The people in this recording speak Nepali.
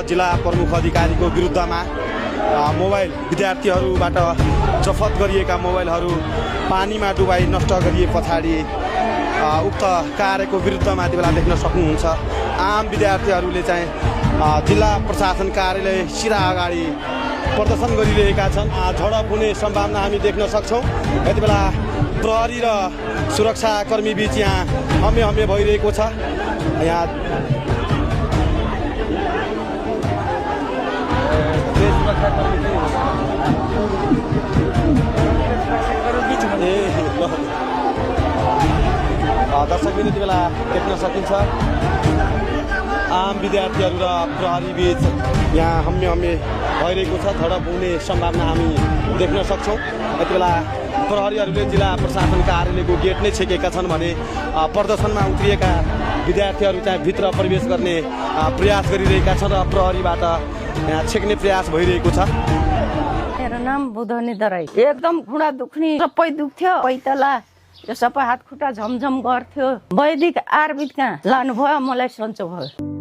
जिल्ला प्रमुख अधिकारीको विरुद्धमा मोबाइल विद्यार्थीहरूबाट जफत गरिएका मोबाइलहरू पानीमा डुबाई नष्ट गरिए पछाडि उक्त कार्यको विरुद्धमा त्यो बेला देख्न सक्नुहुन्छ आम विद्यार्थीहरूले चाहिँ जिल्ला प्रशासन कार्यालय सिधा अगाडि प्रदर्शन गरिरहेका छन्। झडप हुने सम्भावना हामी देख्न सक्छौँ। यति बेला प्रहरी र सुरक्षाकर्मी बीच यहाँ हमे भइरहेको छ। यहाँ दर्शकबिन यति बेला देख्न सकिन्छ आम विद्यार्थीहरू र प्रहरी बीच यहाँ हमे भइरहेको छ। झडप हुने सम्भावना हामी देख्न सक्छौँ। यति बेला प्रहरीहरूले जिल्ला प्रशासन कार्यालयको गेट नै छेकेका छन् भने प्रदर्शनमा उत्रिएका विद्यार्थीहरू चाहिँ भित्र प्रवेश गर्ने प्रयास गरिरहेका छन् र प्रहरीबाट यहाँ छेक्ने प्रयास भइरहेको छ। मेरो नाम बुधनी दराई। एकदम खुँडा दुख्ने सबै दुख्थ्यो। पैतला यो सबै हात खुट्टा झमझम गर्थ्यो। वैदिक आयुर्वेद कहाँ लानुभयो, मलाई सन्चो भयो।